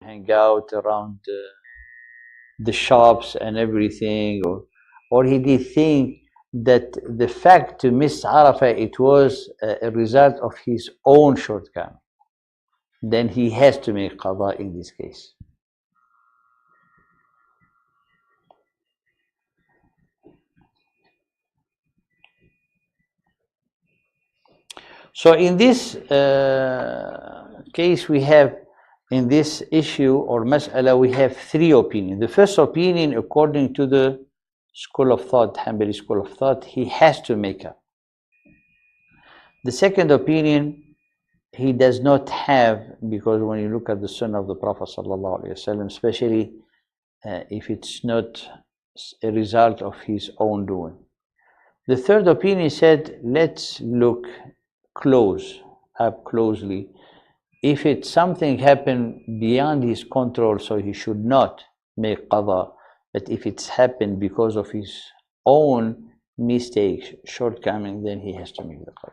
hang out around the shops and everything, or he did think that the fact to miss Arafah, it was a result of his own shortcoming, then he has to make qada in this case. So in this case, we have, in this issue or mas'ala, we have three opinions. The first opinion, according to the school of thought, Hanbali school of thought, he has to make up. The second opinion, he does not have, because when you look at the sunnah of the Prophet ﷺ, especially if it's not a result of his own doing. The third opinion said, let's look up closely. If it's something happened beyond his control, so he should not make qada. But if it's happened because of his own mistakes, shortcoming, then he has to make the qada.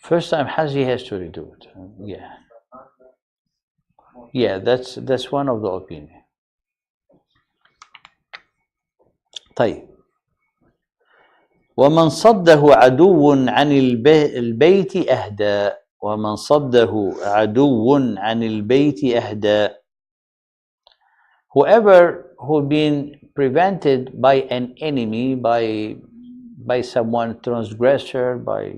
First time Hajj, he has to redo it. Yeah, that's one of the opinion. طيب. ومن صده عدو عن البيت أهدى. ومن صده عدو عن البيت أهدى. Whoever who been prevented by an enemy, by someone transgressor, by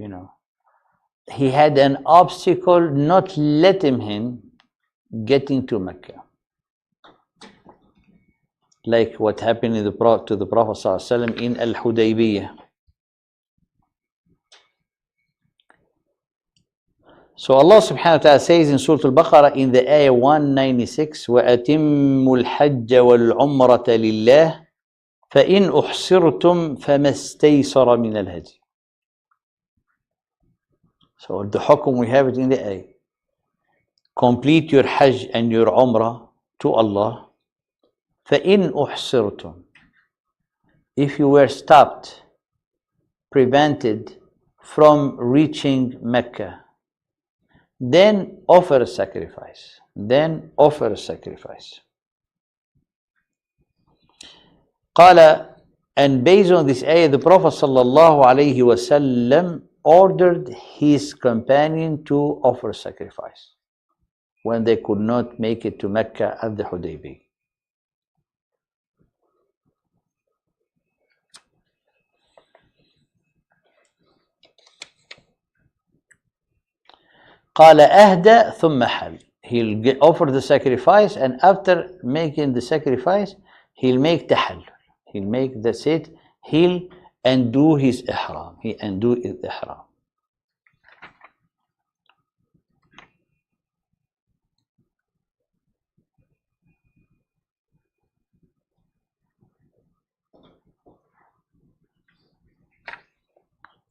he had an obstacle not letting him getting to Mecca, like what happened to the Prophet ﷺ in Al-Hudaybiyah. So Allah subhanahu wa ta'ala says in Surah Al-Baqarah in the ayah 196, وَأَتِمُّوا الْحَجَّ وَالْعُمْرَةَ لِلَّهِ فَإِنْ أُحْصِرْتُمْ فَمَا اسْتَيْسَرَ مِنَ الْهَدْيِ. So the hukum, we have it in the ayah. Complete your Hajj and your Umrah to Allah. فَإِنْ أُحْصِرْتُمْ. If you were stopped, prevented from reaching Mecca, then offer a sacrifice. قال, and based on this ayah, the Prophet sallallahu alaihi wasallam ordered his companion to offer sacrifice when they could not make it to Mecca at the Hudaybiyah. قال أهدى ثم حل. He'll offer the sacrifice, and after making the sacrifice, he'll make tahallul. He'll make, that's it, he'll undo his ihram. He undo his ihram.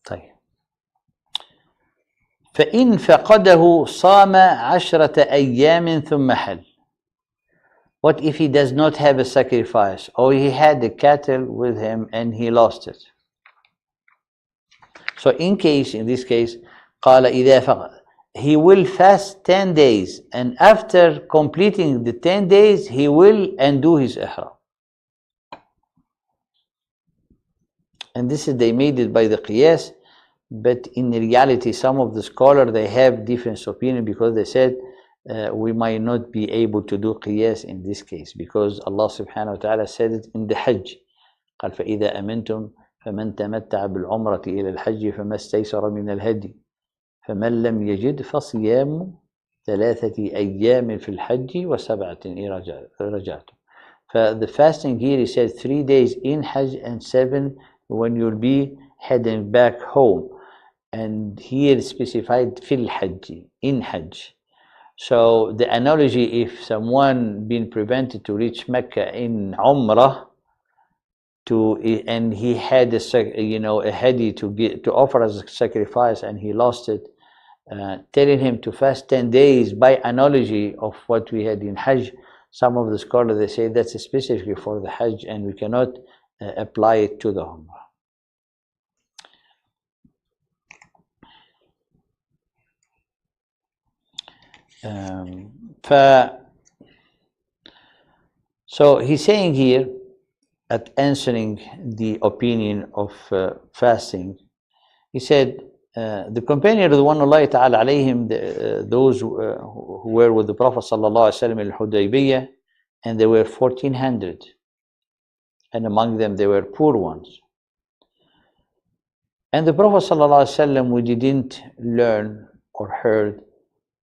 طيب. فإن فقده صام 10 أيام ثم حل. What if he does not have a sacrifice, or he had the cattle with him and he lost it? So in this case, قال إذا فقد, he will fast 10 days, and after completing the 10 days, he will undo his ihram. And this is, they made it by the qiyas, but in reality, some of the scholars, they have different opinion, because they said we might not be able to do qiyas in this case, because Allah subhanahu wa ta'ala said it in the Hajj. قال فإذا أمنتم فمن تمتع بالعمرة إلى الحج فما استيسر من الهدي فمن لم يجد فصيام 3 أيام في الحج و7 إن رجعتم. For the fasting here, he said 3 days in Hajj and 7 when you'll be heading back home. And here specified fil Hajj, in Hajj. So the analogy, if someone been prevented to reach Mecca in Umrah, and he had a hadi to offer as a sacrifice, and he lost it, telling him to fast 10 days by analogy of what we had in Hajj. some of the scholars, they say that's specifically for the Hajj and we cannot apply it to the Umrah. So he's saying here, at answering the opinion of fasting, he said, the companion of the one Allah Ta'ala alayhim, those who were with the Prophet Sallallahu Alaihi Wasallam al-Hudaybiyah, and they were 1400, and among them they were poor ones. And the Prophet Sallallahu Alaihi Wasallam, we didn't learn or heard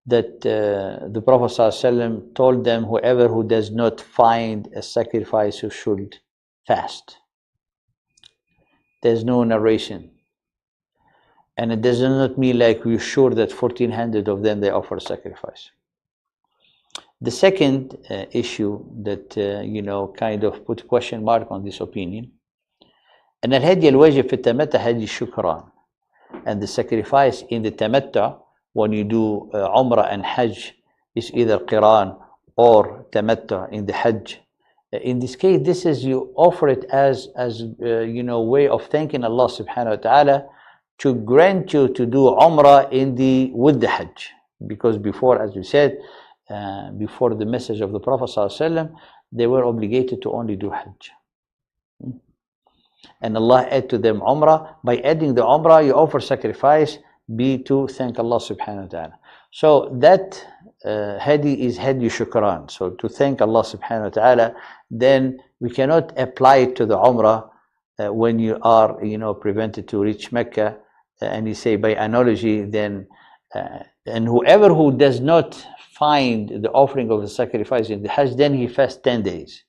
that the Prophet ﷺ told them, whoever who does not find a sacrifice who should fast. There's no narration. And it does not mean like we're sure that 1400 of them they offer sacrifice. The second issue that kind of put a question mark on this opinion, أن الهدي الواجب في التمتع هدي الشكران, and the sacrifice in the tamattu, when you do Umrah and Hajj, is either Qiran or Tamattu in the Hajj. In this case, this is you offer it as way of thanking Allah subhanahu wa ta'ala to grant you to do Umrah with the Hajj. Because before, as we said, before the message of the Prophet sallallahu alaihi wasallam, they were obligated to only do Hajj. And Allah add to them Umrah. By adding the Umrah, you offer sacrifice to thank Allah subhanahu wa ta'ala. So that hadi is hadi shukran. So to thank Allah subhanahu wa ta'ala, then we cannot apply it to the Umrah when you are prevented to reach Mecca. And you say by analogy, then and whoever who does not find the offering of the sacrifice in the Hajj, then he fasts 10 days.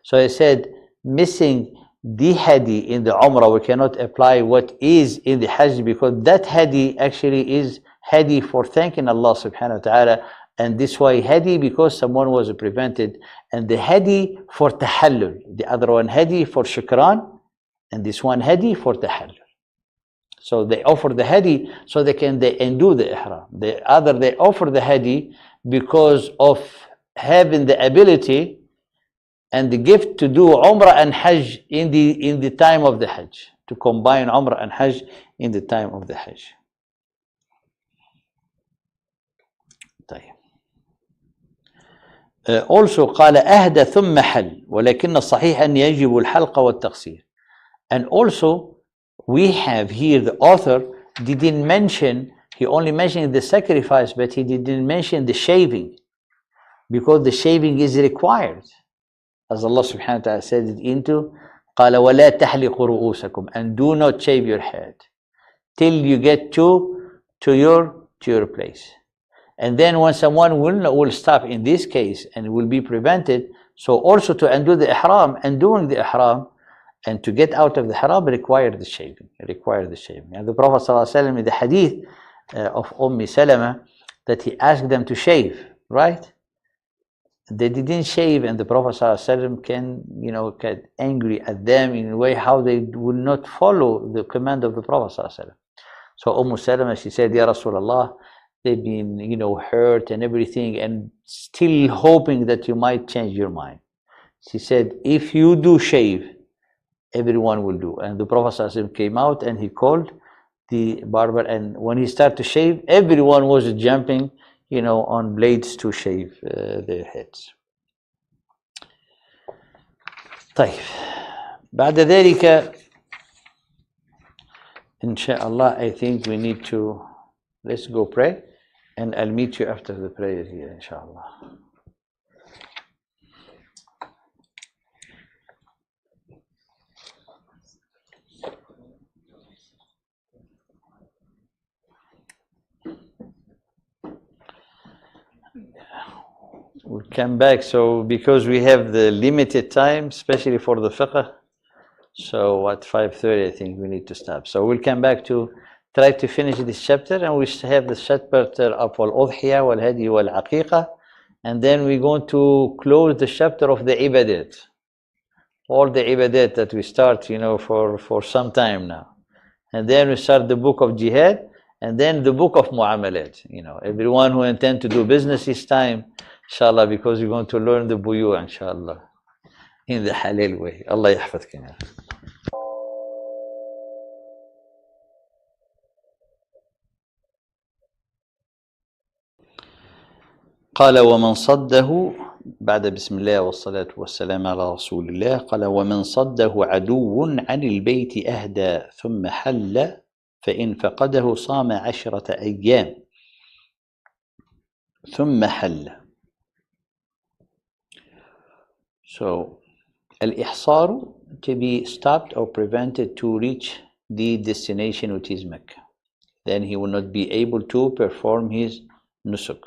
So I said, missing the hadi in the Umrah, we cannot apply what is in the Hajj, because that hadi actually is hadi for thanking Allah subhanahu wa ta'ala. And this way hadi because someone was prevented, and the hadi for tahallul, the other one hadi for shukran, and this one hadi for tahallul. So they offer the hadi so they undo the ihram. They offer the hadi because of having the ability and the gift to do Umrah and Hajj in the time of the Hajj, to combine Umrah and Hajj in the time of the Hajj. Also قال أهدى ثم حل ولكن الصحيح أن يجب الحلق والتقصير. And also we have here the author didn't mention, he only mentioned the sacrifice, but he didn't mention the shaving, because the shaving is required. As Allah subhanahu wa ta'ala said it into قال ولا تحلقوا رؤوسكم, and do not shave your head till you get to your place. And then when someone will stop in this case and will be prevented, so also to undo the ihram, and doing the ihram and to get out of the ihram require the shaving. And the Prophet ﷺ in the hadith of Salama, that he asked them to shave, right? They didn't shave, and the Prophet ﷺ get angry at them in a way how they would not follow the command of the Prophet ﷺ. So Salama, she said, Ya Rasulullah, they've been hurt and everything, and still hoping that you might change your mind. She said, if you do shave, everyone will do. And the Prophet ﷺ came out and he called the barber, and when he started to shave, everyone was jumping on blades to shave their heads. طيب بعد ذلك إن شاء الله, I think we need to, let's go pray, and I'll meet you after the prayer here, inshallah. We'll come back, so because we have the limited time, especially for the fiqh, so at 5:30 I think we need to stop. So we'll come back to try to finish this chapter, and we have the chapter of al-udhiyah, wal-hadi, wal-aqiqah, and then we're going to close the chapter of the ibadat, all the ibadat that we start for some time now, and then we start the book of jihad, and then the book of muamalat. Everyone who intends to do business this time, inshallah, because we're going to learn the buyu, inshallah, in the halal way. Allah يحفظك يا أخي. قال ومن صده بعد بسم الله والصلاة والسلام على رسول الله قال ومن صده عدو عن البيت أهدى ثم حل فإن فقده صام 10 أيام ثم حل. So الإحصار to be stopped or prevented to reach the destination, which is Mecca. Then he will not be able to perform his nusuk.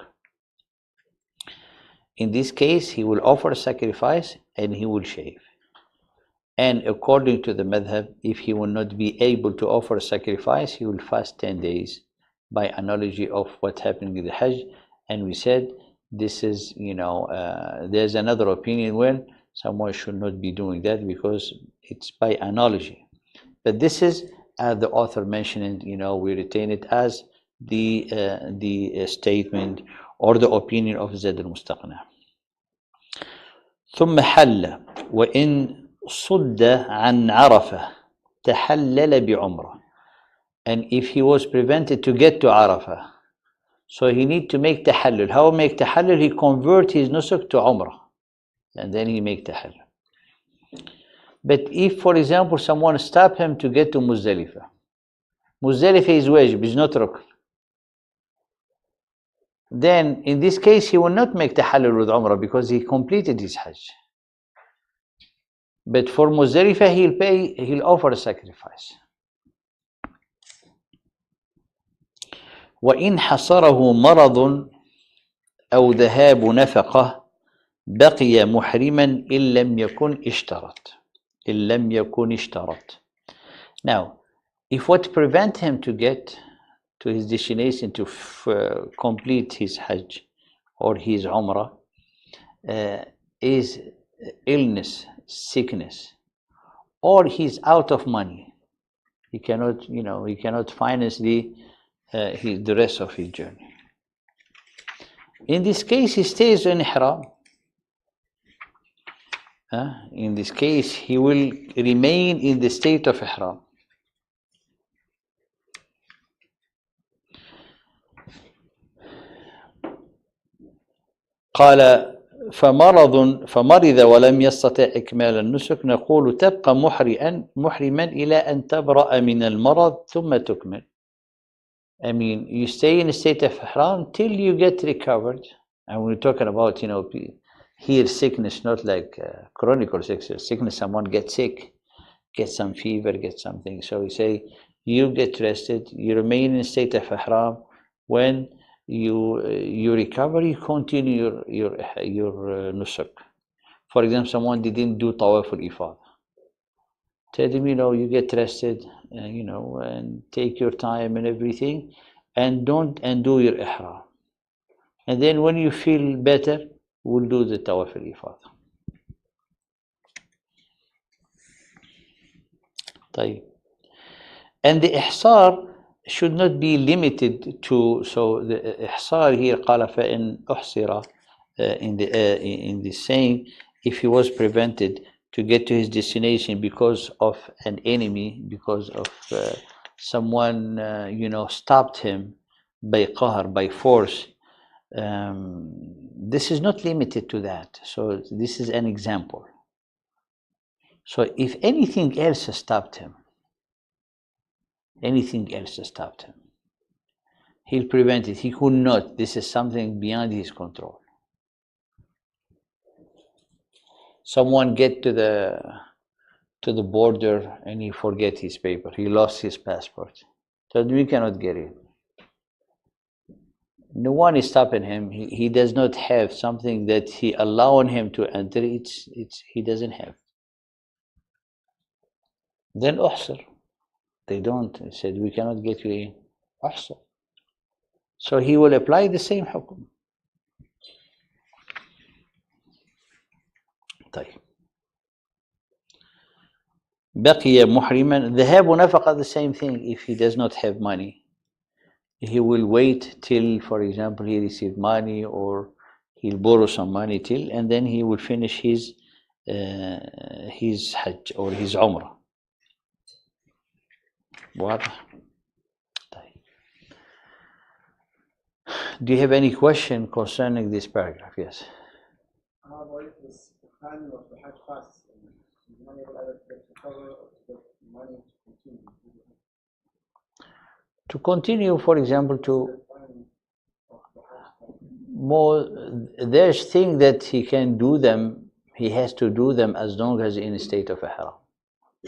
In this case, he will offer sacrifice and he will shave. And according to the madhab, if he will not be able to offer sacrifice, he will fast 10 days by analogy of what happened in the Hajj. And we said this is, there's another opinion when someone should not be doing that because it's by analogy. But this is, as the author mentioned, we retain it as the statement or the opinion of Zaad al-Mustaqna. ثم حل وإن صد عن عرفة تحلل بعمرة. And if he was prevented to get to Arafah, so he need to make tahallul. How make tahallul? He convert his nusuk to umrah, and then he make tahallul. But if, for example, someone stop him to get to Muzdalifah, Muzdalifah is wajib, is not rukn. Then in this case, he will not make tahallul with umrah because he completed his hajj. But for Muzdalifah, he'll offer a sacrifice. وإن حصره مرض أو ذهاب نفقة بقي محرما إن لم يكن اشترط. Now, if what prevent him to get to his destination to complete his Hajj or his Umrah is illness, sickness, or he's out of money, he cannot finance the rest of his journey. In this case, he stays in ihram. In this case, he will remain in the state of ihram. قال فمرض ولم يستطع إكمال النسك نقول تبقى محرما إلى أن تبرأ من المرض ثم تكمل. I mean, you stay in a state of ihram till you get recovered. And we're talking about, here sickness, not like chronic sickness. Someone gets sick, gets some fever, gets something. So we say, you get rested, you remain in a state of ihram. When you recover, you continue your nusuk. For example, someone didn't do tawaf al-ifad. Tell him, you get rested, and take your time and everything, and do your ihram. And then when you feel better, we'll do the tawaf al-ifad. طيب. And the ihsar should not be limited to, so the ihsar here قال فإن أحصر in the saying, if he was prevented to get to his destination because of an enemy, because of someone stopped him by qahr, by force, this is not limited to that. So this is an example. So if anything else stopped him, he'll prevent it. He could not. This is something beyond his control. Someone get to the border and he forget his paper. He lost his passport. So we cannot get in. No one is stopping him. He does not have something that he allowing him to enter. He doesn't have. Then uhsir. They don't. He said, we cannot get you in. Uhsir. So he will apply the same hukum. طيب. بقي محرما ذهاب نفقة, the same thing. If he does not have money, he will wait till, for example, he received money or He'll borrow some money till, and then he will finish his Hajj or his Umrah. واضح؟ طيب. Do you have any question concerning this paragraph? Yes. To continue, for example, to more, there's things that he can do them, he has to do them as long as in a state of ihram.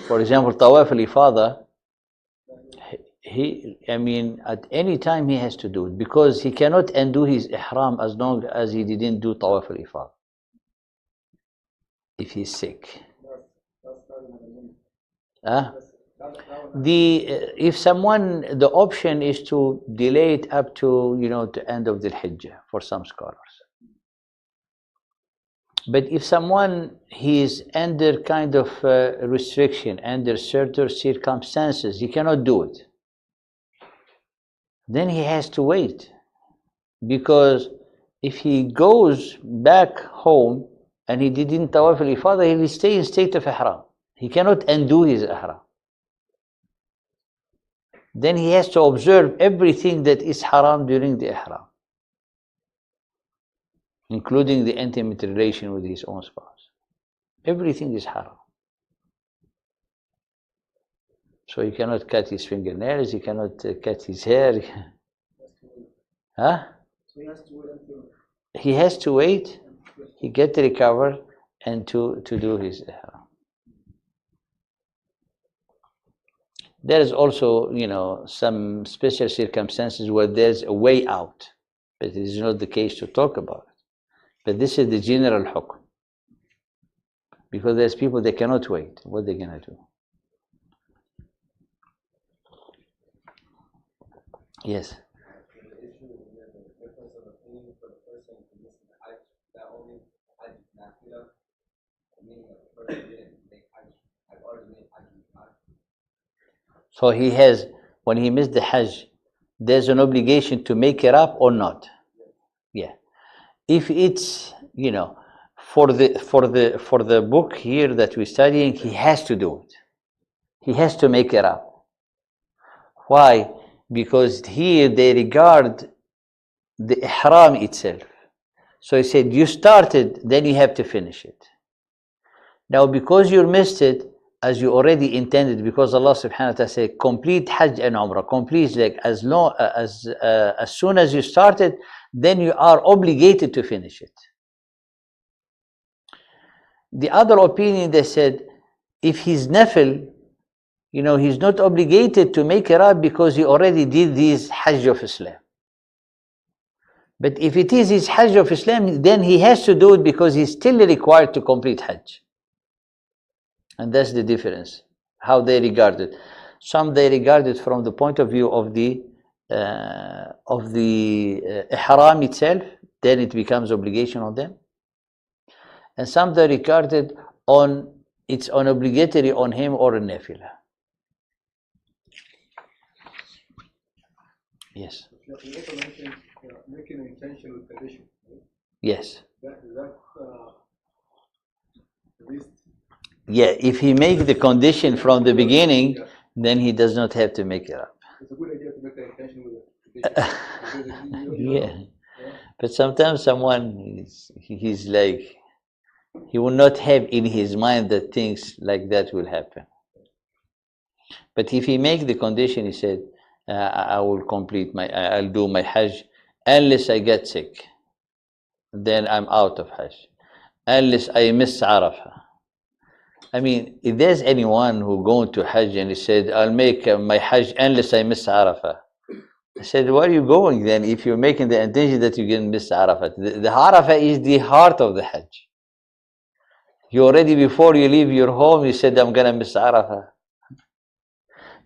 For example, tawaf al-ifada, at any time he has to do it, because he cannot undo his ihram as long as he didn't do tawaf al-ifada. If he's sick. If someone, the option is to delay it up to the end of the Hijjah for some scholars. But if someone he is under kind of restriction, under certain circumstances, he cannot do it, then he has to wait, because if he goes back home and he didn't tawaf al-ifada, he will stay in state of ihram. He cannot undo his ihram. Then he has to observe everything that is haram during the ihram, including the intimate relation with his own spouse. Everything is haram. So he cannot cut his fingernails, he cannot cut his hair. Huh? So he has to wait, he get recovered, and to do his ihram. There is also, some special circumstances where there's a way out, but it is not the case to talk about it. But this is the general hukm, because there's people that cannot wait. What are they gonna do? Yes. So he has, when he missed the Hajj, there's an obligation to make it up or not? Yeah. If it's, for the book here that we're studying, he has to do it. He has to make it up. Why? Because here they regard the ihram itself. So he said, you started, then you have to finish it. Now, because you missed it, as you already intended, because Allah subhanahu wa ta'ala said, complete Hajj and Umrah, complete, like as soon as you started, then you are obligated to finish it. The other opinion, they said, if he's nafil, he's not obligated to make it up because he already did this Hajj of Islam. But if it is his Hajj of Islam, then he has to do it because he's still required to complete Hajj. And that's the difference, how they regard it. Some they regard it from the point of view of the ihram itself, then it becomes obligation on them. And some they regard it it's on obligatory on him or a nafila. Yes. Making an intentional condition. Right? Yes. Yeah, if he makes the condition from the beginning, then he does not have to make it up. It's a good idea to make the intention with the condition. Yeah. But sometimes someone, he's like, he will not have in his mind that things like that will happen. But if he makes the condition, he said, I'll do my Hajj unless I get sick. Then I'm out of Hajj. Unless I miss Arafah. If there's anyone who going to Hajj and he said, I'll make my Hajj unless I miss Arafah. I said, where are you going then if you're making the intention that you're going to miss Arafah? The Arafah is the heart of the Hajj. You already, before you leave your home, you said, I'm going to miss Arafah.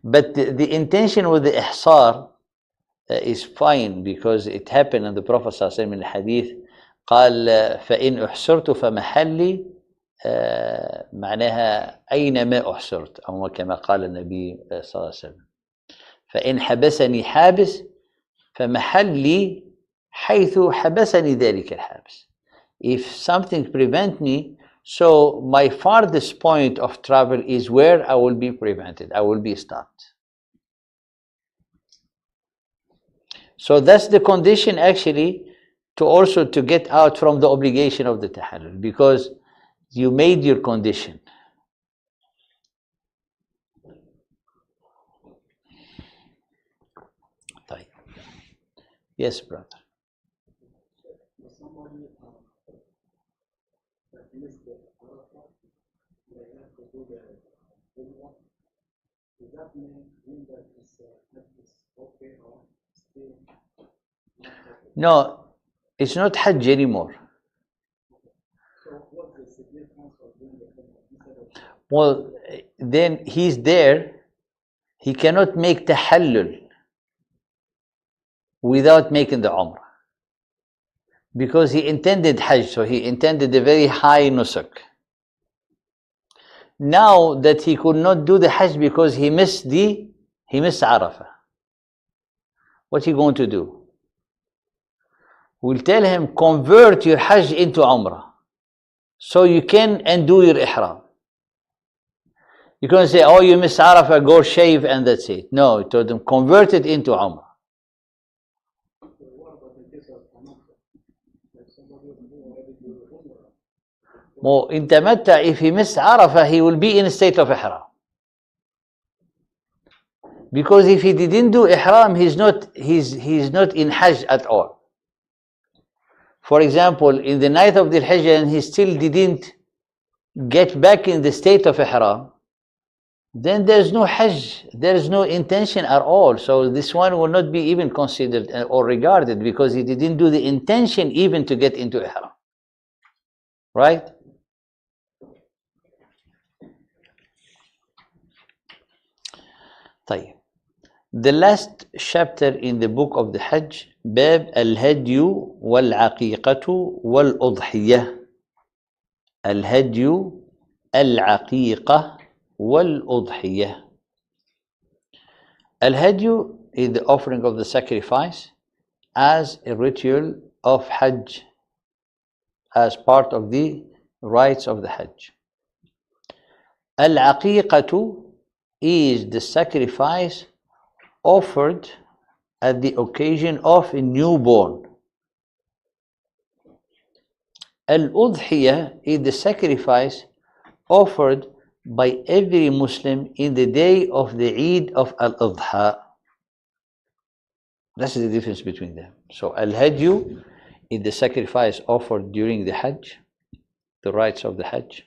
But the intention with the ihsar is fine, because it happened in the Prophet ﷺ in the hadith, قال فإن أحسرت فمحلي معناها أينما أحسرت، أو كما قال النبي صلى الله عليه وسلم، فإن حبسني حابس فمحلي حيث حبسني ذلك الحابس. if something prevents me, so my farthest point of travel is where I will be prevented, I will be stopped. So that's the condition actually to also to get out from the obligation of the tahallul, because you made your condition. Yes, brother. No, it's not Hajj anymore. Well, then he's there, he cannot make tahallul without making the Umrah, because he intended Hajj, so he intended a very high nusuk. Now that he could not do the Hajj because he missed Arafah, what's he going to do? We'll tell him, convert your Hajj into Umrah, so you can undo your Ihram. You can't say, oh, you missed Arafah, go shave and that's it. No, he told them, convert it into Umrah. Well, in Tamatta, if he missed Arafah, he will be in a state of Ihram. Because if he didn't do Ihram, he's not in Hajj at all. For example, in the night of the Hijjah, and he still didn't get back in the state of Ihram, then there's no Hajj, there's no intention at all. So this one will not be even considered or regarded, because he didn't do the intention even to get into Ihram. Right? طيب. The last chapter in the book of the Hajj, باب الهدي والعقيقة والأضحية. الهدي العقيقة والأضحية. Al-Hajj is the offering of the sacrifice as a ritual of Hajj, as part of the rites of the Hajj. Al-Aqiqatu is the sacrifice offered at the occasion of a newborn. Al-Udhiyah is the sacrifice offered by every Muslim in the day of the Eid of Al-Adha. That's the difference between them. So Al-Hajj is the sacrifice offered during the Hajj, the rites of the Hajj.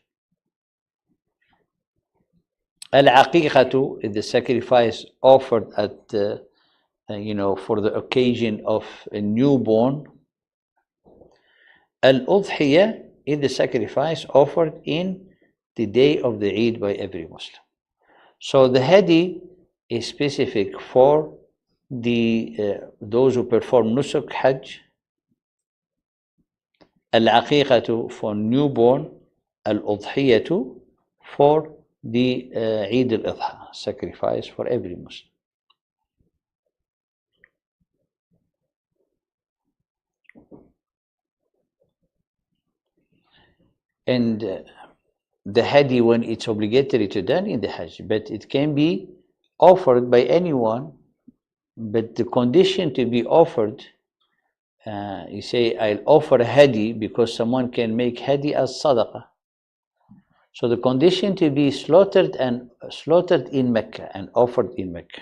Al-Aqiqatu is the sacrifice offered at for the occasion of a newborn. Al-Udhiyah is the sacrifice offered in the day of the Eid by every Muslim. So the Hadi is specific for those who perform Nusuk Hajj. Al-Aqiqatu for newborn. Al-Udhiyatu for the Eid al-Adha, sacrifice for every Muslim. And the Hadi, when it's obligatory to done in the Hajj, but it can be offered by anyone, but the condition to be offered, you say, I'll offer a Hadi because someone can make Hadi as Sadaqah. So the condition to be slaughtered in Mecca and offered in Mecca.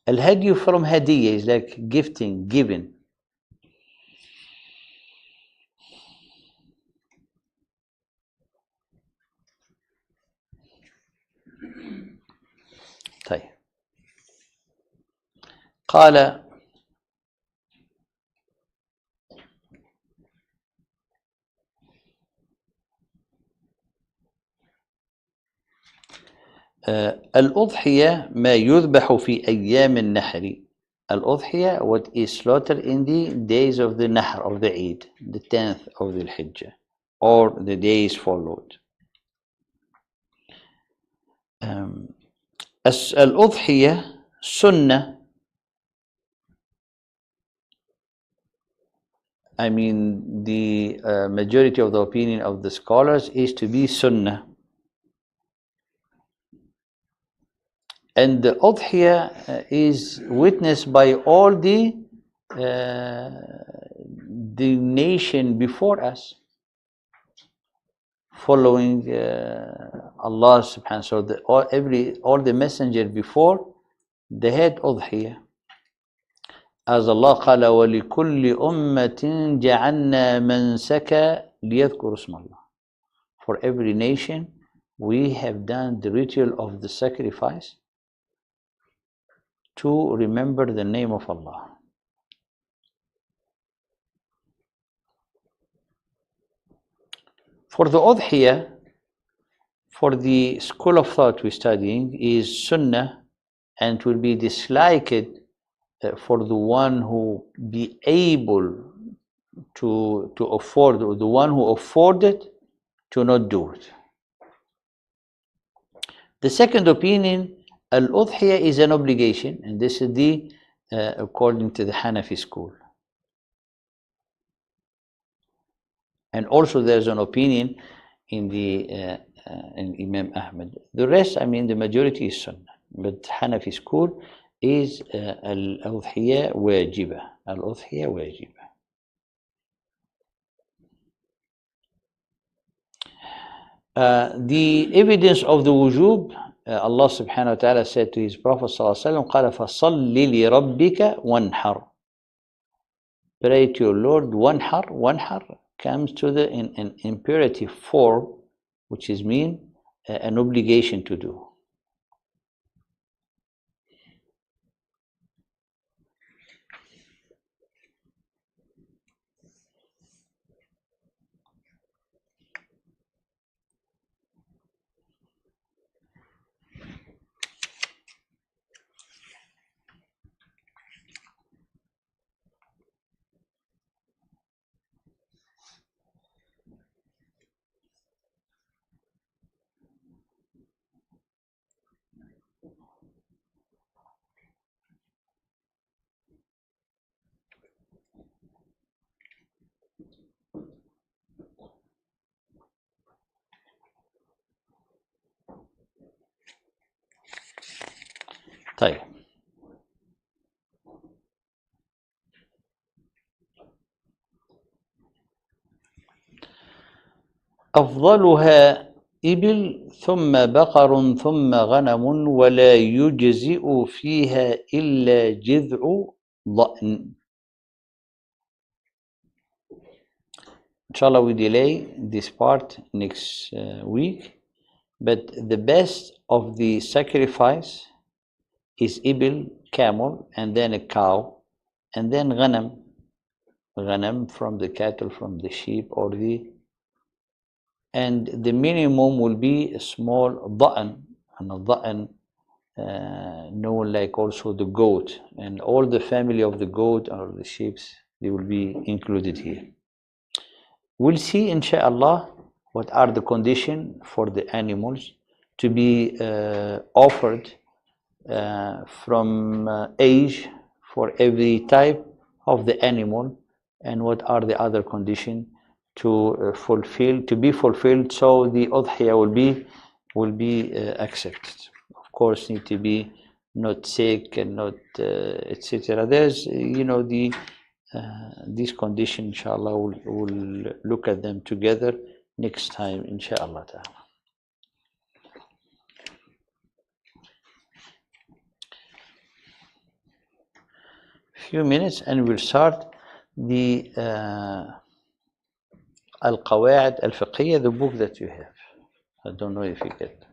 Al-Hadi from Hadiyah is like gifting, giving. طيب. قال الأضحية ما يذبح في أيام النحر. Al-Udhiyah, what is slaughtered in the days of the Nahr, of the Eid, the 10th of the Hijjah, or the days followed. Al-Udhiyah Sunnah, I mean, the majority of the opinion of the scholars is to be Sunnah. And the Udhiyah is witnessed by all the nation before us, following Allah subhanahu wa ta'ala. All the messenger before, they had Udhiyah. As Allah قال وَلِكُلِّ أُمَّةٍ جَعَلْنَا مَنْسَكًا لِيَذْكُرُوا اسْمَ اللَّهِ. For every nation, we have done the ritual of the sacrifice to remember the name of Allah. For the Udhiyah, for the school of thought we're studying, is Sunnah, and it will be disliked for the one who be able to afford, or the one who afforded to not do it. The second opinion, al-Udhiyah is an obligation, and this is the according to the Hanafi school. And also there's an opinion in the in Imam Ahmad. The rest, I mean, the majority is Sunnah, but Hanafi school is al-Udhiyah wajiba. Al-Udhiyah wajiba. The evidence of the wujub, Allah subhanahu wa ta'ala said to his Prophet sallallahu alaihi wasallam, قال فَصَلِّ لِرَبِّكَ وَانْحَرْ. Pray to your Lord, wanhar comes to the in imperative form, which is mean an obligation to do. طيب. أفضلها إبل ثم بقر ثم غنم ولا يجزئ فيها إلا جذع ضأن. Inshallah, we delay this part next week, but the best of the sacrifice is ibil, camel, and then a cow, and then ghanam from the cattle, from the sheep, or and the minimum will be a small da'an, and a da'an known like also the goat, and all the family of the goat or the sheep, they will be included here. We'll see, inshallah, what are the conditions for the animals to be offered from age for every type of the animal, and what are the other conditions to be fulfilled, so the udhiyah will be accepted. Of course, need to be not sick and not etc. There's these conditions, inshallah, we'll look at them together next time, inshallah ta'ala. Few minutes and we'll start the Al-Qawa'id Al-Fiqhiyya, the book that you have. I don't know if you get